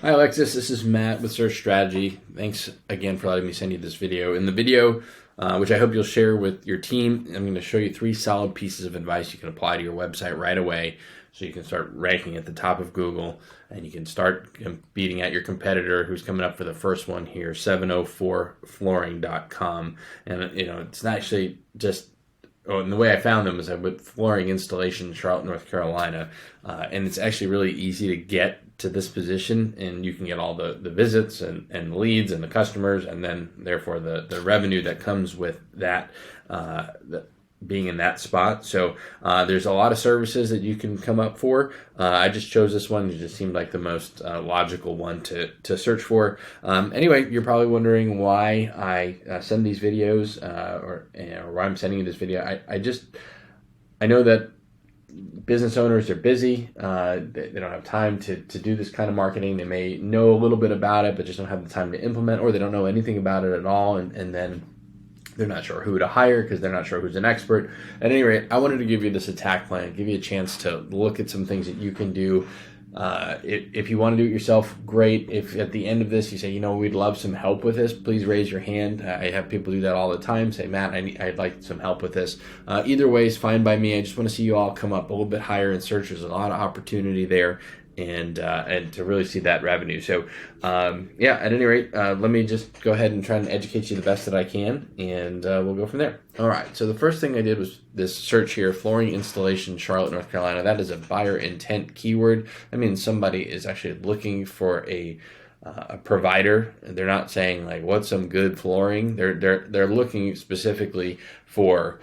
Hi Alexis, this is Matt with Search Strategy. Thanks again for letting me send you this video. In the video, which I hope you'll share with your team, I'm going to show you 3 solid pieces of advice you can apply to your website right away so you can start ranking at the top of Google and you can start beating out your competitor who's coming up for the first one here, 704flooring.com. And it's not actually just and the way I found them is I put flooring installation in Charlotte, North Carolina, and it's actually really easy to get to this position, and you can get all the visits and leads and the customers, and then therefore the revenue that comes with that being in that spot. So there's a lot of services that you can come up for. I just chose this one. It just seemed like the most logical one to search for. Anyway, you're probably wondering why I send these videos or why I'm sending you this video. I know that business owners are busy. They don't have time to do this kind of marketing. They may know a little bit about it, but just don't have the time to implement, or they don't know anything about it at all. And then they're not sure who to hire because they're not sure who's an expert. At any rate, I wanted to give you this attack plan, give you a chance to look at some things that you can do. If you want to do it yourself, great. If at the end of this you say, we'd love some help with this, please raise your hand. I have people do that all the time. Say, Matt, I'd like some help with this. Either way is fine by me. I just want to see you all come up a little bit higher in search. There's a lot of opportunity there. And to really see that revenue. So at any rate, let me just go ahead and try and educate you the best that I can, and we'll go from there. All right, so the first thing I did was this search here, flooring installation, Charlotte, North Carolina. That is a buyer intent keyword. That means somebody is actually looking for a provider. They're not saying like, what's some good flooring? They're looking specifically for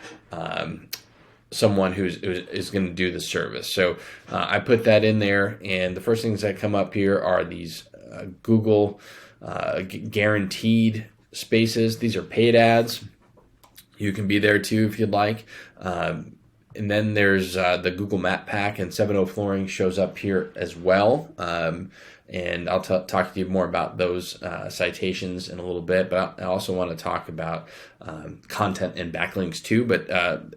someone who is going to do the service. So I put that in there, and the first things that come up here are these Google guaranteed spaces. These are paid ads. You can be there too if you'd like. And then there's the Google Map Pack, and 70 Flooring shows up here as well. And I'll talk to you more about those citations in a little bit, but I also want to talk about content and backlinks too. But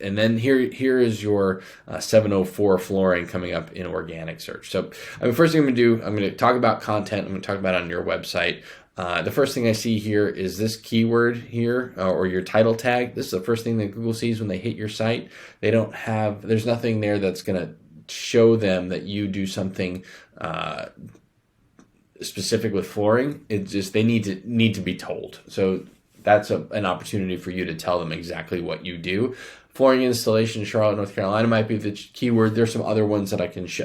and then here is your 704 flooring coming up in organic search. So first thing I'm going to do, I'm going to talk about content. I'm going to talk about it on your website. The first thing I see here is this keyword here, or your title tag. This is the first thing that Google sees when they hit your site. There's nothing there that's going to show them that you do something specific with flooring. It's just they need to be told. So that's an opportunity for you to tell them exactly what you do. Flooring installation, Charlotte, North Carolina might be the keyword. There's some other ones that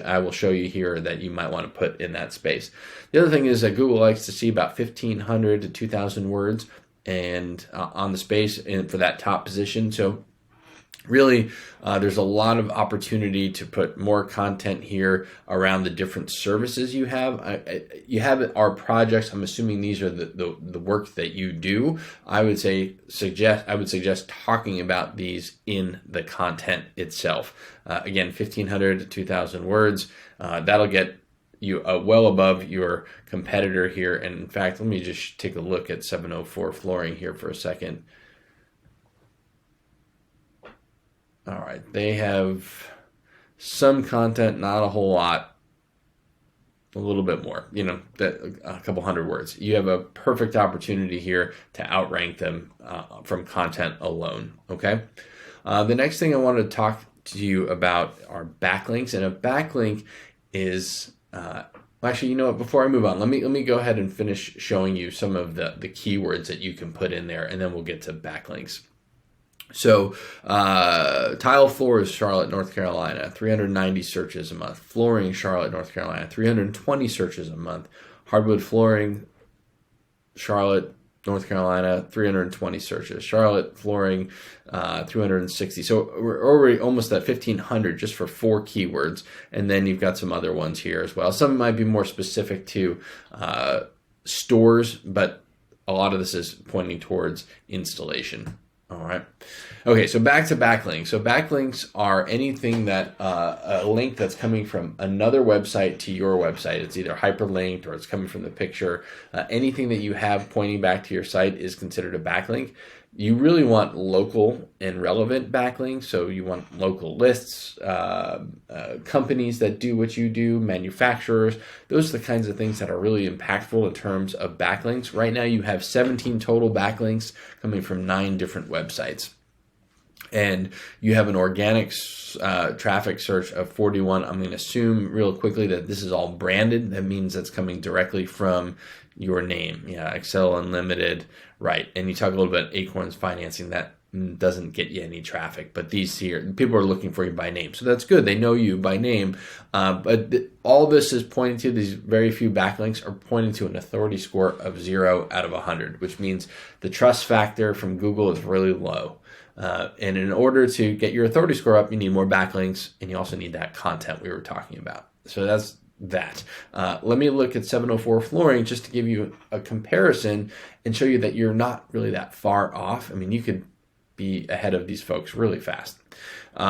I will show you here that you might want to put in that space. The other thing is that Google likes to see about 1,500 to 2,000 words and on the space for that top position. So really, there's a lot of opportunity to put more content here around the different services you have. You have our projects. I'm assuming these are the work that you do. I would suggest talking about these in the content itself. Again, 1,500 to 2,000 words. That'll get you well above your competitor here. And in fact, let me just take a look at 704 Flooring here for a second. All right, they have some content, not a whole lot, a little bit more, a couple hundred words. You have a perfect opportunity here to outrank them from content alone, okay? The next thing I wanted to talk to you about are backlinks, and a backlink is, actually, you know what, before I move on, let me go ahead and finish showing you some of the keywords that you can put in there, and then we'll get to backlinks. So tile floors, Charlotte, North Carolina, 390 searches a month. Flooring, Charlotte, North Carolina, 320 searches a month. Hardwood flooring, Charlotte, North Carolina, 320 searches. Charlotte flooring, 360. So we're already almost at 1,500 just for 4 keywords. And then you've got some other ones here as well. Some might be more specific to stores, but a lot of this is pointing towards installation. All right. Okay, so back to backlinks. So backlinks are anything that a link that's coming from another website to your website. It's either hyperlinked or it's coming from the picture. Anything that you have pointing back to your site is considered a backlink. You really want local and relevant backlinks. So you want local lists, companies that do what you do, manufacturers. Those are the kinds of things that are really impactful in terms of backlinks. Right now you have 17 total backlinks coming from 9 different websites. And you have an organic traffic search of 41. I'm going to assume real quickly that this is all branded. That means that's coming directly from your name. Yeah, Excel Unlimited, right. And you talk a little bit Acorns financing. That doesn't get you any traffic, but these here, people are looking for you by name. So that's good. They know you by name. But all this is pointing to, these very few backlinks are pointing to an authority score of 0 out of 100, which means the trust factor from Google is really low. And in order to get your authority score up, you need more backlinks, and you also need that content we were talking about. So that's that. Let me look at 704 flooring just to give you a comparison and show you that you're not really that far off. I mean, you could be ahead of these folks really fast. They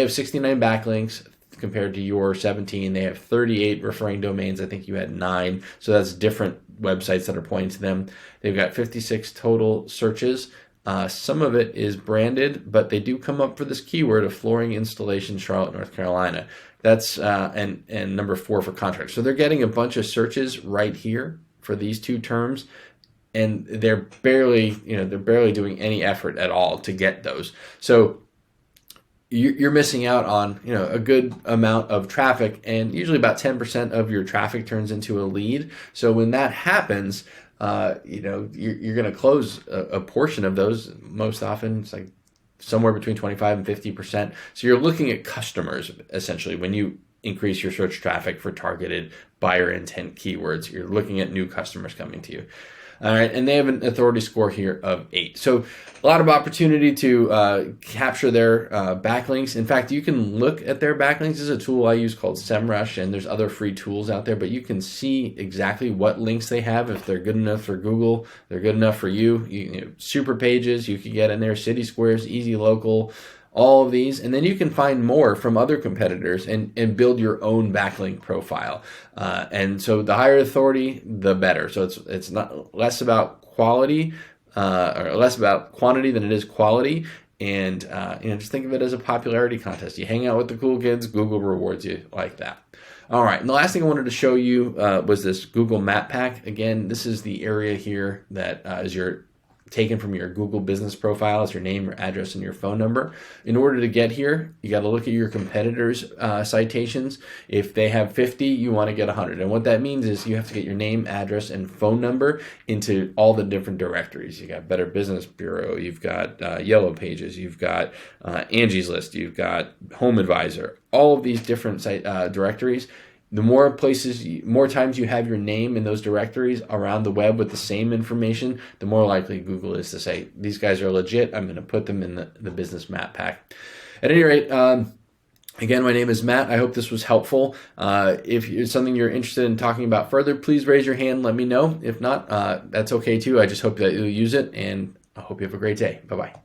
have 69 backlinks compared to your 17. They have 38 referring domains. I think you had 9. So that's different websites that are pointing to them. They've got 56 total searches. Some of it is branded, but they do come up for this keyword of flooring installation, Charlotte, North Carolina. That's and number 4 for contracts. So they're getting a bunch of searches right here for these 2 terms, and they're barely doing any effort at all to get those. So you're missing out on a good amount of traffic, and usually about 10% of your traffic turns into a lead. So when that happens, you're going to close a portion of those. Most often it's like somewhere between 25 and 50%. So you're looking at customers essentially when you increase your search traffic for targeted buyer intent keywords. You're looking at new customers coming to you. All right, and they have an authority score here of 8. So a lot of opportunity to capture their backlinks. In fact, you can look at their backlinks. This is a tool I use called SEMrush, and there's other free tools out there, but you can see exactly what links they have. If they're good enough for Google, they're good enough for you. Super pages, you could get in there, city squares, easy local, all of these, and then you can find more from other competitors and build your own backlink profile. And so the higher authority, the better. So it's not less about quality or less about quantity than it is quality. And just think of it as a popularity contest. You hang out with the cool kids, Google rewards you like that. All right, and the last thing I wanted to show you was this Google Map Pack. Again, this is the area here that is your taken from your Google business profile as your name, your address, and your phone number. In order to get here, you got to look at your competitors' citations. If they have 50, you want to get 100. And what that means is you have to get your name, address, and phone number into all the different directories. You got Better Business Bureau, you've got Yellow Pages, you've got Angie's List, you've got Home Advisor, all of these different directories. The more times you have your name in those directories around the web with the same information, the more likely Google is to say, these guys are legit, I'm going to put them in the business map pack. At any rate, again, my name is Matt. I hope this was helpful. If it's something you're interested in talking about further, please raise your hand, let me know. If not, that's okay too. I just hope that you'll use it, and I hope you have a great day. Bye-bye.